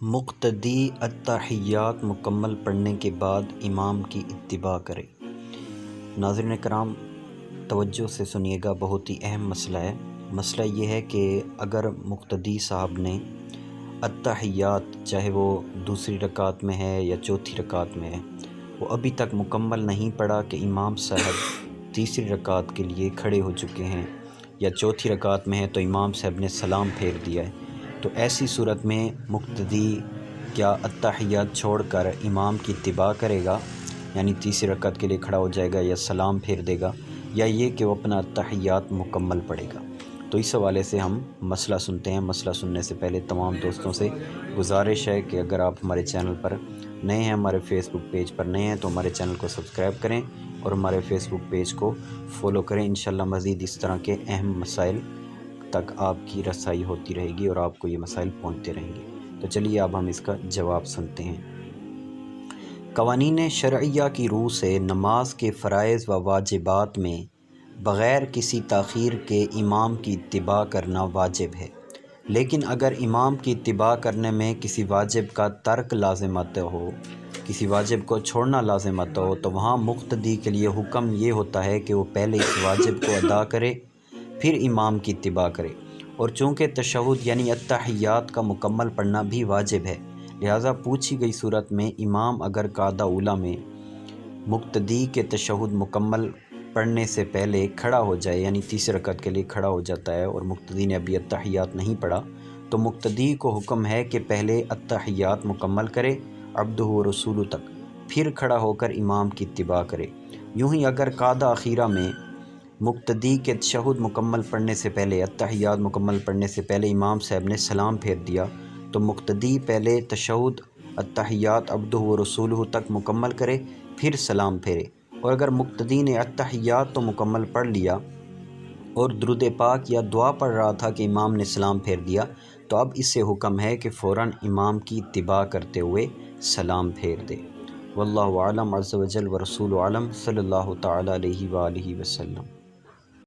مقتدی التحیات مکمل پڑھنے کے بعد امام کی اتباع کرے۔ ناظرین کرام توجہ سے سنیے گا، بہت ہی اہم مسئلہ ہے۔ مسئلہ یہ ہے کہ اگر مقتدی صاحب نے التحیات، چاہے وہ دوسری رکعت میں ہے یا چوتھی رکعت میں ہے، وہ ابھی تک مکمل نہیں پڑھا کہ امام صاحب تیسری رکعت کے لیے کھڑے ہو چکے ہیں، یا چوتھی رکعت میں ہے تو امام صاحب نے سلام پھیر دیا ہے، تو ایسی صورت میں مقتدی کیا التحیات چھوڑ کر امام کی اتباع کرے گا، یعنی تیسری رکعت کے لیے کھڑا ہو جائے گا یا سلام پھیر دے گا، یا یہ کہ وہ اپنا التحیات مکمل پڑھے گا؟ تو اس حوالے سے ہم مسئلہ سنتے ہیں۔ مسئلہ سننے سے پہلے تمام دوستوں سے گزارش ہے کہ اگر آپ ہمارے چینل پر نئے ہیں، ہمارے فیس بک پیج پر نئے ہیں، تو ہمارے چینل کو سبسکرائب کریں اور ہمارے فیس بک پیج کو فالو کریں۔ انشاءاللہ مزید اس طرح کے اہم مسائل تک آپ کی رسائی ہوتی رہے گی اور آپ کو یہ مسائل پہنچتے رہیں گے۔ تو چلیے اب ہم اس کا جواب سنتے ہیں۔ قوانین شرعیہ کی روح سے نماز کے فرائض و واجبات میں بغیر کسی تاخیر کے امام کی اتباع کرنا واجب ہے، لیکن اگر امام کی اتباع کرنے میں کسی واجب کا ترک لازم آتا ہو، کسی واجب کو چھوڑنا لازم آتا ہو، تو وہاں مقتدی کے لیے حکم یہ ہوتا ہے کہ وہ پہلے اس واجب کو ادا کرے، پھر امام کی اتباع کرے۔ اور چونکہ تشہد یعنی التحیات کا مکمل پڑھنا بھی واجب ہے، لہٰذا پوچھی گئی صورت میں امام اگر قعدہ اولیٰ میں مقتدی کے تشہد مکمل پڑھنے سے پہلے کھڑا ہو جائے، یعنی تیسری رکعت کے لیے کھڑا ہو جاتا ہے اور مقتدی نے ابھی التحیات نہیں پڑھا، تو مقتدی کو حکم ہے کہ پہلے التحیات مکمل کرے عبدہ و رسولہ تک، پھر کھڑا ہو کر امام کی اتباع کرے۔ یوں ہی اگر قعدہ اخیرہ میں مقتدی کے تشہد مکمل پڑھنے سے پہلے، التحیات مکمل پڑھنے سے پہلے امام صاحب نے سلام پھیر دیا، تو مقتدی پہلے تشہد التحیات عبدہ و رسولہ تک مکمل کرے، پھر سلام پھیرے۔ اور اگر مقتدی نے التحیات تو مکمل پڑھ لیا اور درود پاک یا دعا پڑھ رہا تھا کہ امام نے سلام پھیر دیا، تو اب اس سے حکم ہے کہ فوراً امام کی اتباع کرتے ہوئے سلام پھیر دے۔ واللہ اعلم عز وجل ورسولہ اعلم، صلی اللہ تعالی علیہ وآلہ وسلم۔